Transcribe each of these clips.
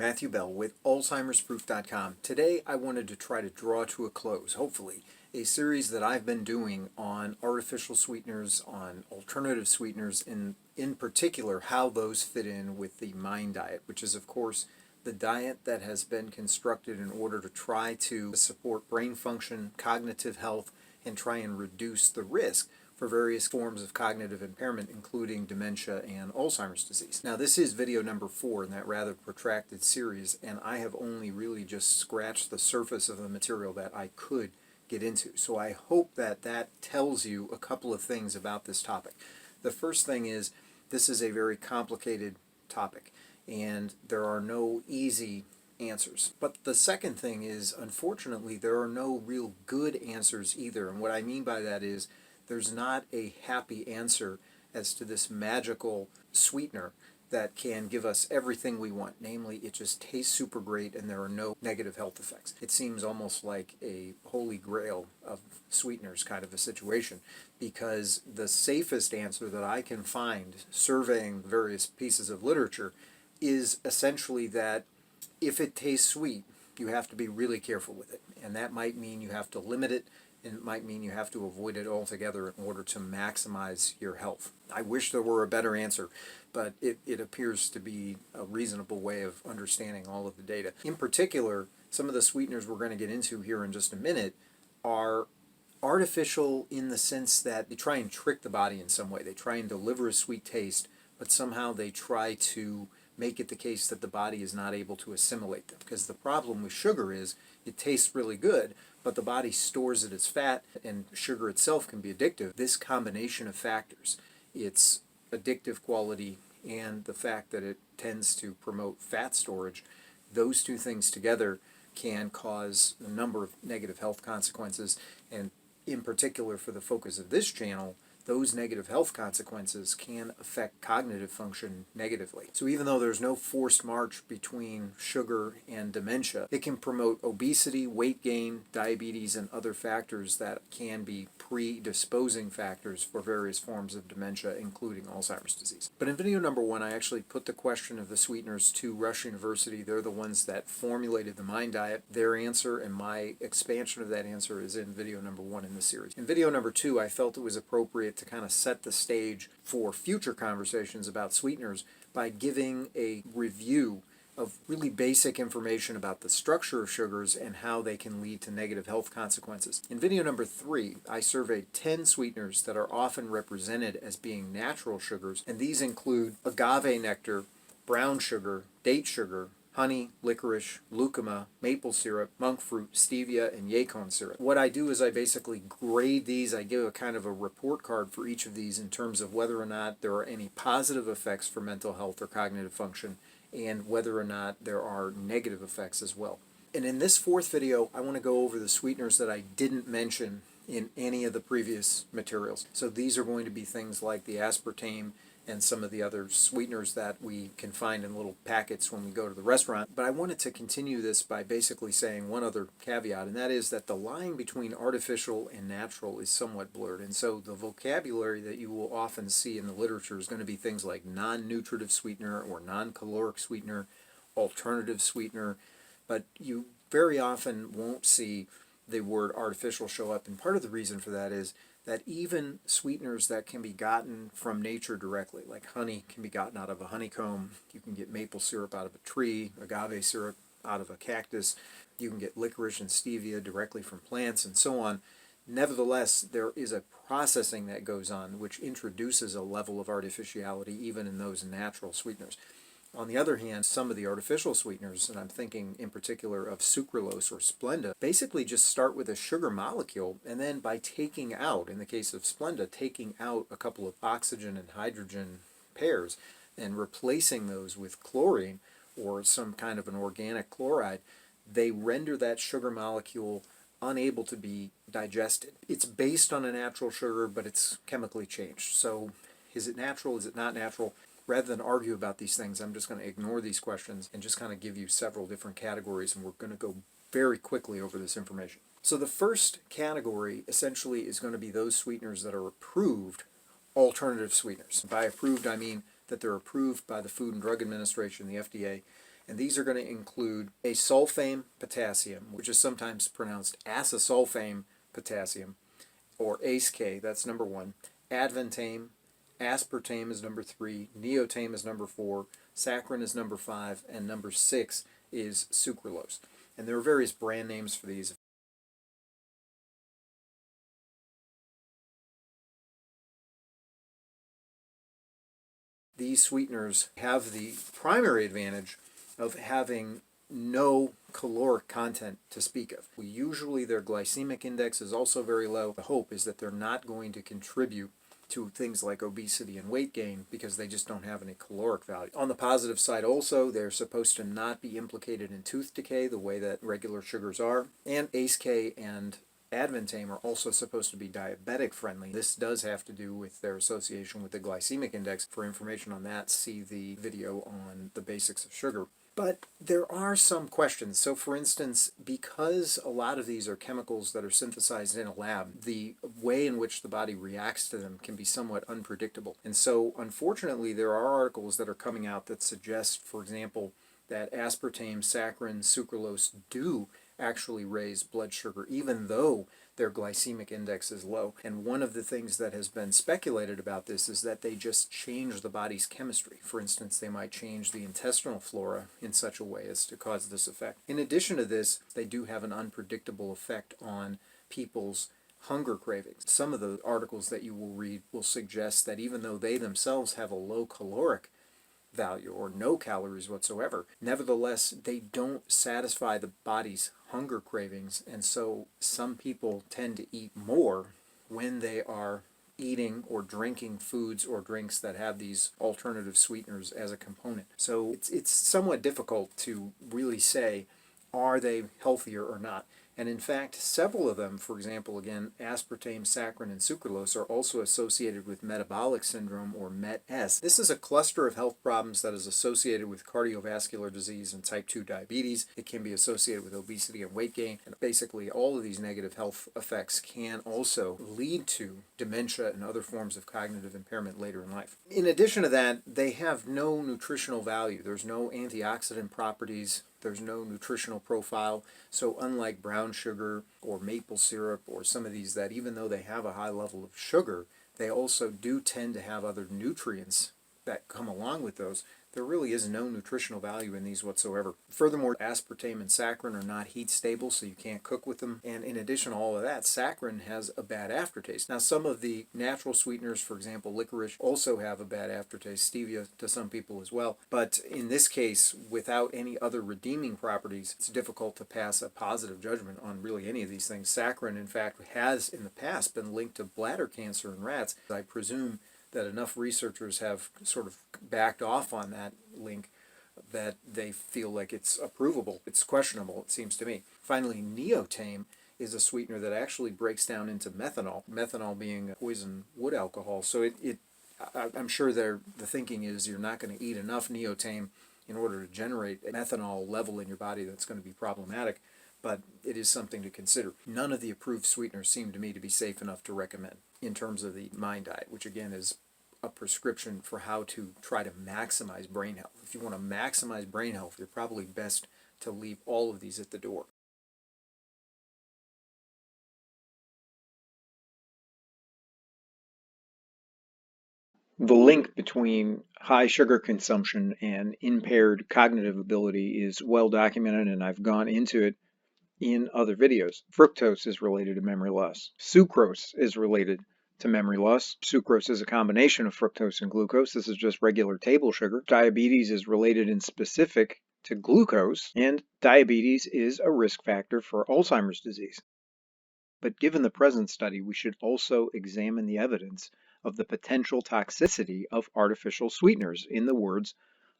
Matthew Bell with Alzheimer'sProof.com. Today I wanted to try to draw to a close, hopefully, a series that I've been doing on artificial sweeteners, on alternative sweeteners, and in particular how those fit in with the MIND diet, which is of course the diet that has been constructed in order to try to support brain function, cognitive health, and try and reduce the risk for various forms of cognitive impairment, including dementia and Alzheimer's disease. Now, this is video number 4 in that rather protracted series, and I have only really just scratched the surface of the material that I could get into. So I hope that that tells you a couple of things about this topic. The first thing is, this is a very complicated topic, and there are no easy answers. But the second thing is, unfortunately, there are no real good answers either. And what I mean by that is, there's not a happy answer as to this magical sweetener that can give us everything we want. Namely, it just tastes super great and there are no negative health effects. It seems almost like a holy grail of sweeteners kind of a situation, because the safest answer that I can find, surveying various pieces of literature, is essentially that if it tastes sweet, you have to be really careful with it. And that might mean you have to limit it, and it might mean you have to avoid it altogether in order to maximize your health. I wish there were a better answer, but it appears to be a reasonable way of understanding all of the data. In particular, some of the sweeteners we're going to get into here in just a minute are artificial in the sense that they try and trick the body in some way. They try and deliver a sweet taste, but somehow they try to make it the case that the body is not able to assimilate them. Because the problem with sugar is it tastes really good, but the body stores it as fat, and sugar itself can be addictive. This combination of factors, its addictive quality and the fact that it tends to promote fat storage, those two things together can cause a number of negative health consequences. And in particular, for the focus of this channel, those negative health consequences can affect cognitive function negatively. So even though there's no forced march between sugar and dementia, it can promote obesity, weight gain, diabetes, and other factors that can be predisposing factors for various forms of dementia, including Alzheimer's disease. But in video number 1, I actually put the question of the sweeteners to Rush University. They're the ones that formulated the MIND diet. Their answer and my expansion of that answer is in video number 1 in the series. In video number 2, I felt it was appropriate to kind of set the stage for future conversations about sweeteners by giving a review of really basic information about the structure of sugars and how they can lead to negative health consequences. In video number 3, I surveyed 10 sweeteners that are often represented as being natural sugars, and these include agave nectar, brown sugar, date sugar, honey, licorice, lucuma, maple syrup, monk fruit, stevia, and yacon syrup. What I do is I basically grade these. I give a kind of a report card for each of these in terms of whether or not there are any positive effects for mental health or cognitive function, and whether or not there are negative effects as well. And in this 4th video, I want to go over the sweeteners that I didn't mention in any of the previous materials. So these are going to be things like the aspartame and some of the other sweeteners that we can find in little packets when we go to the restaurant. But I wanted to continue this by basically saying one other caveat, and that is that the line between artificial and natural is somewhat blurred. And so the vocabulary that you will often see in the literature is going to be things like non-nutritive sweetener or non-caloric sweetener, alternative sweetener, but you very often won't see the word artificial show up. And part of the reason for that is that even sweeteners that can be gotten from nature directly, like honey can be gotten out of a honeycomb, you can get maple syrup out of a tree, agave syrup out of a cactus, you can get licorice and stevia directly from plants, and so on. Nevertheless, there is a processing that goes on which introduces a level of artificiality even in those natural sweeteners. On the other hand, some of the artificial sweeteners, and I'm thinking in particular of Sucralose or Splenda, basically just start with a sugar molecule, and then by taking out, in the case of Splenda, taking out a couple of oxygen and hydrogen pairs and replacing those with chlorine or some kind of an organic chloride, they render that sugar molecule unable to be digested. It's based on a natural sugar, but it's chemically changed. So is it natural? Is it not natural? Rather than argue about these things, I'm just going to ignore these questions and just kind of give you several different categories, and we're going to go very quickly over this information. So the first category essentially is going to be those sweeteners that are approved alternative sweeteners. By approved, I mean that they're approved by the Food and Drug Administration, the FDA, And these are going to include acesulfame potassium, which is sometimes pronounced acesulfame potassium, or ACE-K, that's number 1. Advantame, aspartame is number 3, neotame is number 4, saccharin is number 5, and number 6 is sucralose. And there are various brand names for these. These sweeteners have the primary advantage of having no caloric content to speak of. Usually their glycemic index is also very low. The hope is that they're not going to contribute to things like obesity and weight gain because they just don't have any caloric value. On the positive side also, they're supposed to not be implicated in tooth decay the way that regular sugars are. And ACE-K and Advantame are also supposed to be diabetic friendly. This does have to do with their association with the glycemic index. For information on that, see the video on the basics of sugar. But there are some questions. So for instance, because a lot of these are chemicals that are synthesized in a lab, the way in which the body reacts to them can be somewhat unpredictable. And so unfortunately, there are articles that are coming out that suggest, for example, that aspartame, saccharin, sucralose do actually raise blood sugar, even though their glycemic index is low. And one of the things that has been speculated about this is that they just change the body's chemistry. For instance, they might change the intestinal flora in such a way as to cause this effect. In addition to this, they do have an unpredictable effect on people's hunger cravings. Some of the articles that you will read will suggest that even though they themselves have a low caloric value or no calories whatsoever, nevertheless they don't satisfy the body's hunger cravings, and so some people tend to eat more when they are eating or drinking foods or drinks that have these alternative sweeteners as a component. So it's somewhat difficult to really say, are they healthier or not? And in fact, several of them, for example, again, aspartame, saccharin, and sucralose, are also associated with metabolic syndrome, or MET-S. This is a cluster of health problems that is associated with cardiovascular disease and type 2 diabetes. It can be associated with obesity and weight gain. And basically, all of these negative health effects can also lead to dementia and other forms of cognitive impairment later in life. In addition to that, they have no nutritional value. There's no antioxidant properties. There's no nutritional profile. So unlike brown sugar or maple syrup or some of these that even though they have a high level of sugar, they also do tend to have other nutrients that come along with those. There really is no nutritional value in these whatsoever. Furthermore, aspartame and saccharin are not heat stable, so you can't cook with them. And in addition to all of that, saccharin has a bad aftertaste. Now, some of the natural sweeteners, for example, licorice, also have a bad aftertaste. Stevia to some people as well. But in this case, without any other redeeming properties, it's difficult to pass a positive judgment on really any of these things. Saccharin, in fact, has in the past been linked to bladder cancer in rats. I presume that enough researchers have sort of backed off on that link that they feel like it's approvable. It's questionable, it seems to me. Finally, Neotame is a sweetener that actually breaks down into methanol, methanol being a poison wood alcohol. So I'm sure the thinking is you're not going to eat enough Neotame in order to generate a methanol level in your body that's going to be problematic, but it is something to consider. None of the approved sweeteners seem to me to be safe enough to recommend in terms of the MIND diet, which again is a prescription for how to try to maximize brain health. If you want to maximize brain health, you're probably best to leave all of these at the door. The link between high sugar consumption and impaired cognitive ability is well documented, and I've gone into it in other videos. Fructose is related to memory loss. Sucrose is related to memory loss. Sucrose is a combination of fructose and glucose. This is just regular table sugar. Diabetes is related and specific to glucose, and diabetes is a risk factor for Alzheimer's disease. But given the present study, we should also examine the evidence of the potential toxicity of artificial sweeteners, in the words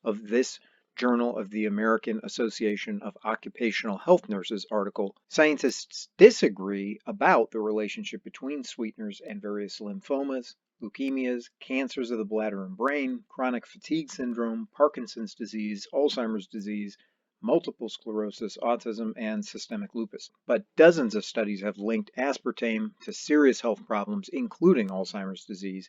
of this Journal of the American Association of Occupational Health Nurses article. Scientists disagree about the relationship between sweeteners and various lymphomas, leukemias, cancers of the bladder and brain, chronic fatigue syndrome, Parkinson's disease, Alzheimer's disease, multiple sclerosis, autism, and systemic lupus. But dozens of studies have linked aspartame to serious health problems, including Alzheimer's disease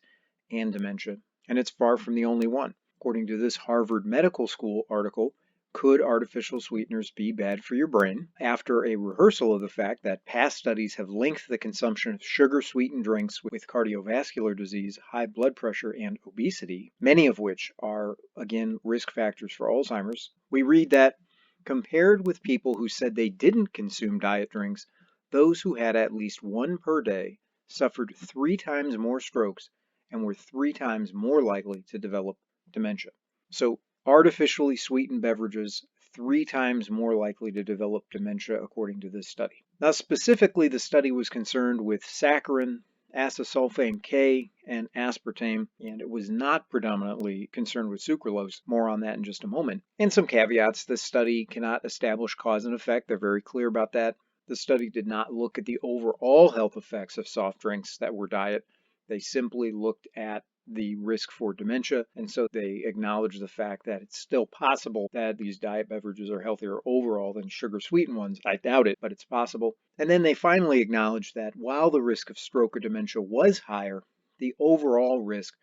and dementia, and it's far from the only one. According to this Harvard Medical School article, Could artificial sweeteners be bad for your brain? After a rehearsal of the fact that past studies have linked the consumption of sugar-sweetened drinks with cardiovascular disease, high blood pressure, and obesity, many of which are, again, risk factors for Alzheimer's, we read that compared with people who said they didn't consume diet drinks, those who had at least one per day suffered 3 times more strokes and were 3 times more likely to develop dementia. So artificially sweetened beverages 3 times more likely to develop dementia, according to this study. Now, specifically, the study was concerned with saccharin, acesulfame K, and aspartame, and it was not predominantly concerned with sucralose. More on that in just a moment. And some caveats: this study cannot establish cause and effect. They're very clear about that. The study did not look at the overall health effects of soft drinks that were diet. They simply looked at the risk for dementia, and so they acknowledge the fact that it's still possible that these diet beverages are healthier overall than sugar-sweetened ones. I doubt it, but it's possible. And then they finally acknowledge that while the risk of stroke or dementia was higher, the overall risk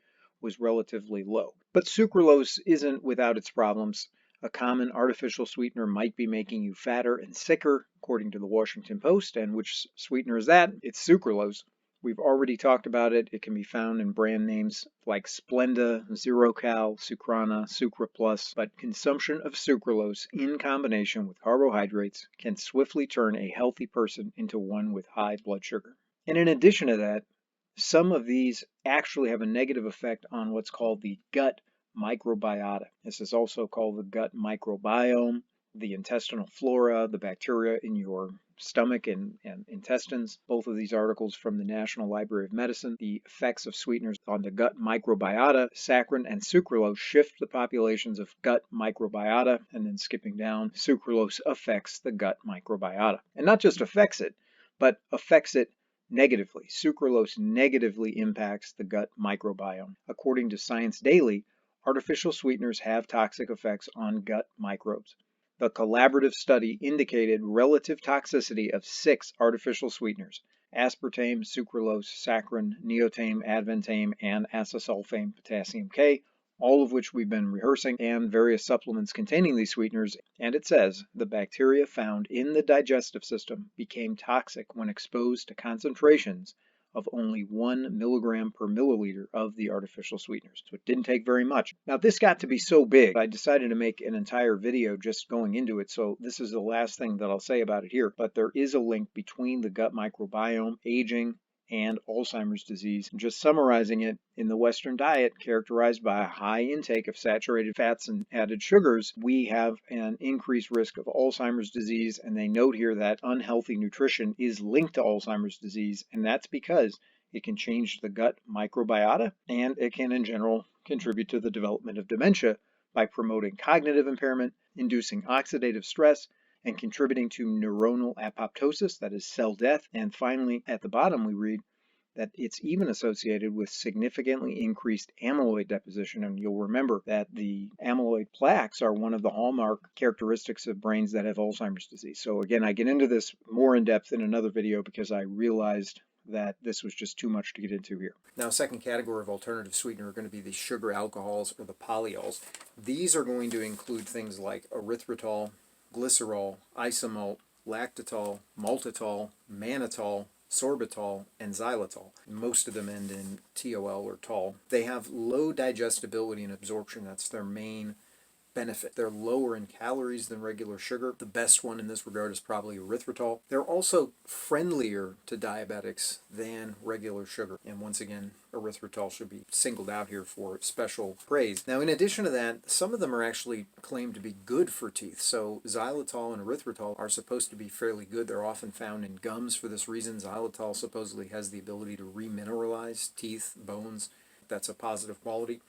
was relatively low. But sucralose isn't without its problems. A common artificial sweetener might be making you fatter and sicker, according to the Washington Post. And which sweetener is that? It's sucralose. We've already talked about it. It can be found in brand names like Splenda, ZeroCal, Sucrana, Sucra Plus, but consumption of sucralose in combination with carbohydrates can swiftly turn a healthy person into one with high blood sugar. And in addition to that, some of these actually have a negative effect on what's called the gut microbiota. This is also called the gut microbiome, the intestinal flora, the bacteria in your stomach and intestines. Both of these articles from the National Library of Medicine. The effects of sweeteners on the gut microbiota, saccharin and sucralose shift the populations of gut microbiota, and then skipping down, sucralose affects the gut microbiota. And not just affects it, but affects it negatively. Sucralose negatively impacts the gut microbiome. According to Science Daily, artificial sweeteners have toxic effects on gut microbes. The collaborative study indicated relative toxicity of 6 artificial sweeteners: aspartame, sucralose, saccharin, neotame, advantame, and acesulfame potassium K, all of which we've been rehearsing, and various supplements containing these sweeteners. And it says the bacteria found in the digestive system became toxic when exposed to concentrations of only 1 milligram per milliliter of the artificial sweeteners. So it didn't take very much. Now, this got to be so big, I decided to make an entire video just going into it. So this is the last thing that I'll say about it here. But there is a link between the gut microbiome, aging, and Alzheimer's disease. And just summarizing it, in the Western diet, characterized by a high intake of saturated fats and added sugars, we have an increased risk of Alzheimer's disease. And they note here that unhealthy nutrition is linked to Alzheimer's disease, and that's because it can change the gut microbiota, and it can, in general, contribute to the development of dementia by promoting cognitive impairment, inducing oxidative stress, and contributing to neuronal apoptosis, that is cell death. And finally, at the bottom, we read that it's even associated with significantly increased amyloid deposition. And you'll remember that the amyloid plaques are one of the hallmark characteristics of brains that have Alzheimer's disease. So again, I get into this more in depth in another video because I realized that this was just too much to get into here. Now, second category of alternative sweetener are going to be the sugar alcohols, or the polyols. These are going to include things like erythritol, glycerol, isomalt, lactitol, maltitol, mannitol, sorbitol, and xylitol. Most of them end in TOL or tol. They have low digestibility and absorption. That's their main benefit. They're lower in calories than regular sugar. The best one in this regard is probably erythritol. They're also friendlier to diabetics than regular sugar. And once again, erythritol should be singled out here for special praise. Now, in addition to that, some of them are actually claimed to be good for teeth. So xylitol and erythritol are supposed to be fairly good. They're often found in gums for this reason. Xylitol supposedly has the ability to remineralize teeth, bones. That's a positive quality.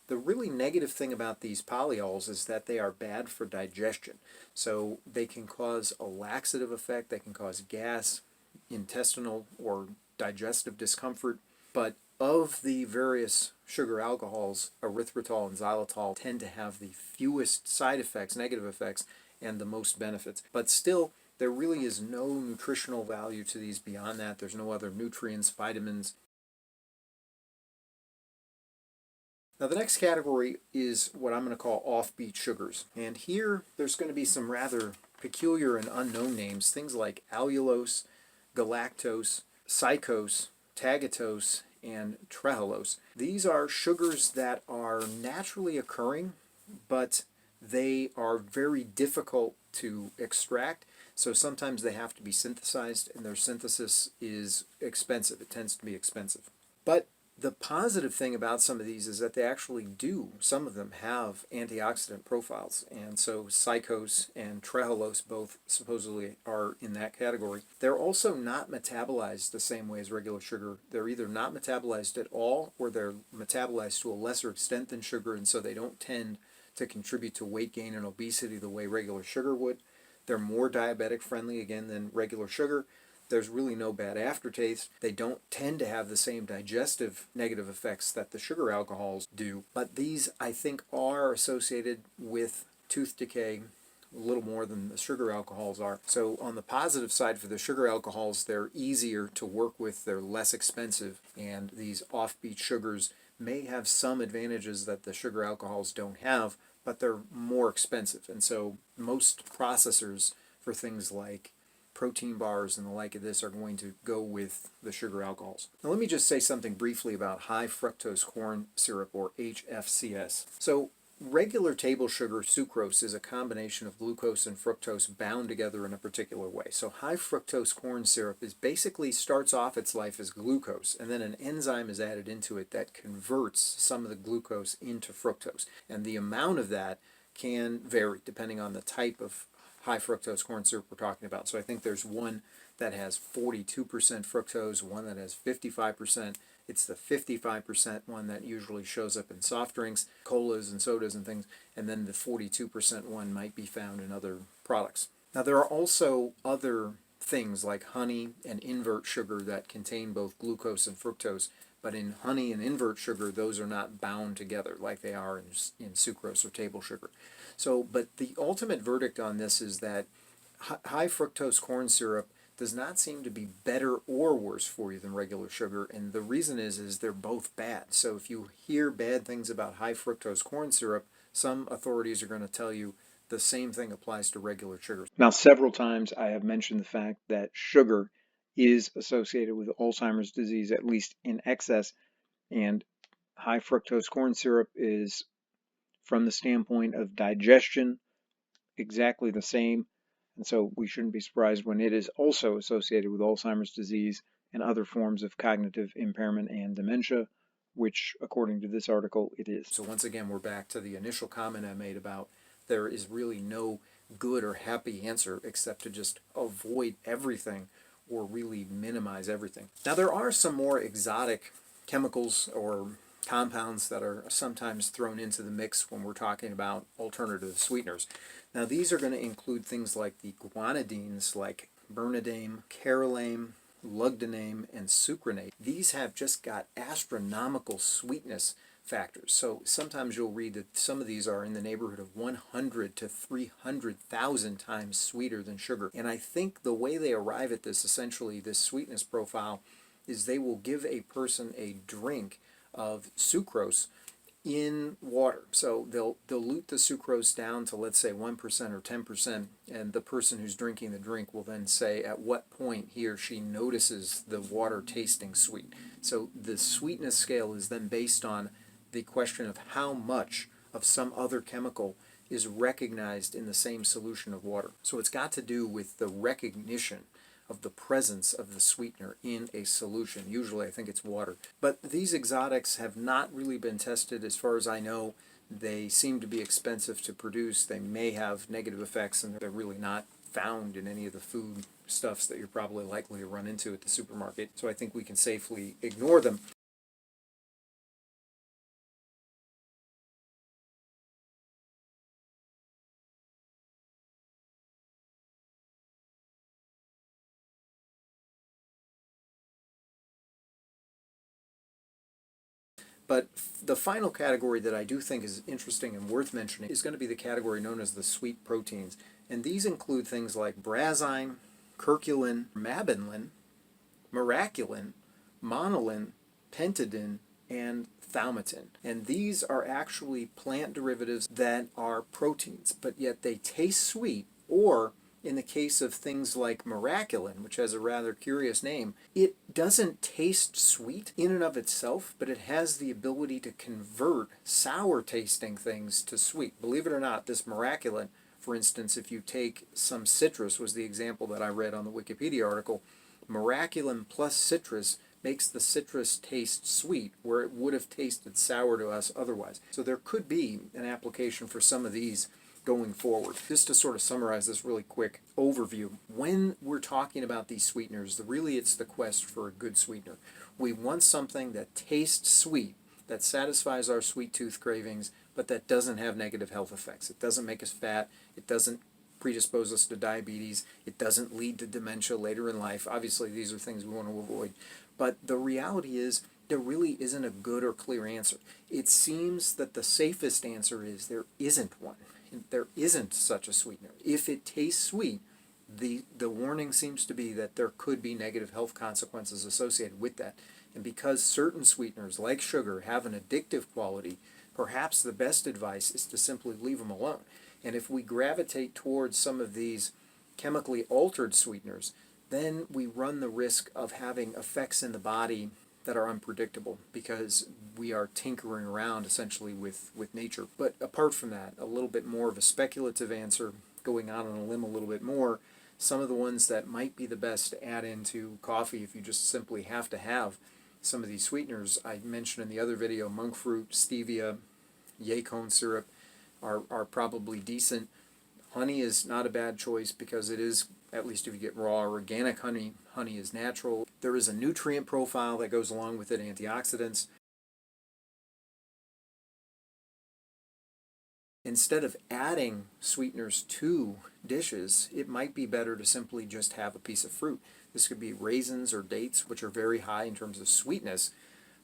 The really negative thing about these polyols is that they are bad for digestion. So they can cause a laxative effect, they can cause gas, intestinal or digestive discomfort. But of the various sugar alcohols, erythritol and xylitol tend to have the fewest side effects, negative effects, and the most benefits. But still, there really is no nutritional value to these beyond that. There's no other nutrients, vitamins, Now the next category is what I'm going to call offbeat sugars. And here there's going to be some rather peculiar and unknown names, things like allulose, galactose, psychose, tagatose, and trehalose. These are sugars that are naturally occurring, but they are very difficult to extract. So sometimes they have to be synthesized, and their synthesis is expensive. It tends to be expensive. But the positive thing about some of these is that they actually do, some of them have antioxidant profiles, and so psychose and trehalose both supposedly are in that category. They're also not metabolized the same way as regular sugar. They're either not metabolized at all, or they're metabolized to a lesser extent than sugar, and so they don't tend to contribute to weight gain and obesity the way regular sugar would. They're more diabetic friendly, again, than regular sugar. There's really no bad aftertaste. They don't tend to have the same digestive negative effects that the sugar alcohols do. But these, I think, are associated with tooth decay a little more than the sugar alcohols are. So on the positive side for the sugar alcohols, they're easier to work with, they're less expensive, and these offbeat sugars may have some advantages that the sugar alcohols don't have, but they're more expensive. And so most processors for things like protein bars and the like of this are going to go with the sugar alcohols. Now let me just say something briefly about high fructose corn syrup, or HFCS. So regular table sugar, sucrose, is a combination of glucose and fructose bound together in a particular way. So high fructose corn syrup is basically starts off its life as glucose, and then an enzyme is added into it that converts some of the glucose into fructose. And the amount of that can vary depending on the type of high fructose corn syrup we're talking about. So I think there's one that has 42% fructose, one that has 55%. It's the 55% one that usually shows up in soft drinks, colas and sodas and things, and then the 42% one might be found in other products. Now there are also other things like honey and invert sugar that contain both glucose and fructose, but in honey and invert sugar, those are not bound together like they are in sucrose or table sugar. So, but the ultimate verdict on this is that high fructose corn syrup does not seem to be better or worse for you than regular sugar, and the reason is they're both bad. So if you hear bad things about high fructose corn syrup, some authorities are going to tell you the same thing applies to regular sugar. Now, several times I have mentioned the fact that sugar is associated with Alzheimer's disease, at least in excess, and high fructose corn syrup is, from the standpoint of digestion, exactly the same. And so we shouldn't be surprised when it is also associated with Alzheimer's disease and other forms of cognitive impairment and dementia, which, according to this article, it is. So once again, we're back to the initial comment I made about there is really no good or happy answer except to just avoid everything or really minimize everything. Now, there are some more exotic chemicals or compounds that are sometimes thrown into the mix when we're talking about alternative sweeteners. Now these are going to include things like the guanidines like bernadine, carolame, lugdaname, and sucranate. These have just got astronomical sweetness factors. So sometimes you'll read that some of these are in the neighborhood of 100 to 300,000 times sweeter than sugar. And I think the way they arrive at this, essentially this sweetness profile, is they will give a person a drink of sucrose in water. So they'll dilute the sucrose down to, let's say, 1% or 10%, and the person who's drinking the drink will then say at what point he or she notices the water tasting sweet. So the sweetness scale is then based on the question of how much of some other chemical is recognized in the same solution of water. So it's got to do with the recognition of the presence of the sweetener in a solution. Usually I think it's water. But these exotics have not really been tested as far as I know. They seem to be expensive to produce. They may have negative effects, and they're really not found in any of the food stuffs that you're probably likely to run into at the supermarket. So I think we can safely ignore them. But the final category that I do think is interesting and worth mentioning is going to be the category known as the sweet proteins. And these include things like brazine, curcumin, mabinolin, miraculin, monolin, pentadin, and thaumatin. And these are actually plant derivatives that are proteins, but yet they taste sweet, or in the case of things like miraculin, which has a rather curious name, it doesn't taste sweet in and of itself, but it has the ability to convert sour tasting things to sweet. Believe it or not, this miraculin, for instance, if you take some citrus, was the example that I read on the Wikipedia article, miraculin plus citrus makes the citrus taste sweet where it would have tasted sour to us otherwise. So there could be an application for some of these going forward. Just to sort of summarize this really quick overview, when we're talking about these sweeteners, really it's the quest for a good sweetener. We want something that tastes sweet, that satisfies our sweet tooth cravings, but that doesn't have negative health effects. It doesn't make us fat, it doesn't predispose us to diabetes, it doesn't lead to dementia later in life. Obviously these are things we want to avoid. But the reality is there really isn't a good or clear answer. It seems that the safest answer is there isn't one. There isn't such a sweetener. If it tastes sweet, the warning seems to be that there could be negative health consequences associated with that. And because certain sweeteners, like sugar, have an addictive quality, perhaps the best advice is to simply leave them alone. And if we gravitate towards some of these chemically altered sweeteners, then we run the risk of having effects in the body that are unpredictable because we are tinkering around essentially with nature. But apart from that, a little bit more of a speculative answer, going out on a limb a little bit more, some of the ones that might be the best to add into coffee if you just simply have to have some of these sweeteners, I mentioned in the other video, monk fruit, stevia, yay cone syrup are probably decent. Honey is not a bad choice because it is, at least if you get raw or organic honey, honey is natural. There is a nutrient profile that goes along with it, antioxidants. Instead of adding sweeteners to dishes, it might be better to simply just have a piece of fruit. This could be raisins or dates, which are very high in terms of sweetness.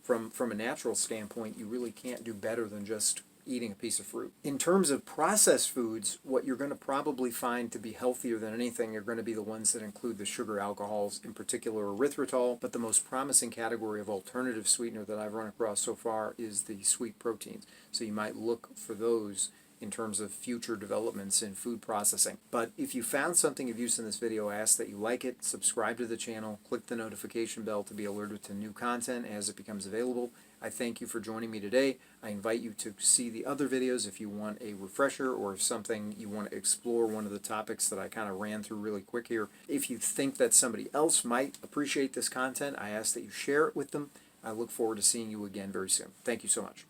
From a natural standpoint, you really can't do better than just eating a piece of fruit. In terms of processed foods, what you're going to probably find to be healthier than anything are going to be the ones that include the sugar alcohols, in particular erythritol, but the most promising category of alternative sweetener that I've run across so far is the sweet proteins. So you might look for those in terms of future developments in food processing. But if you found something of use in this video, I ask that you like it, subscribe to the channel, click the notification bell to be alerted to new content as it becomes available. I thank you for joining me today. I invite you to see the other videos if you want a refresher or if something you want to explore one of the topics that I kind of ran through really quick here. If you think that somebody else might appreciate this content, I ask that you share it with them. I look forward to seeing you again very soon. Thank you so much.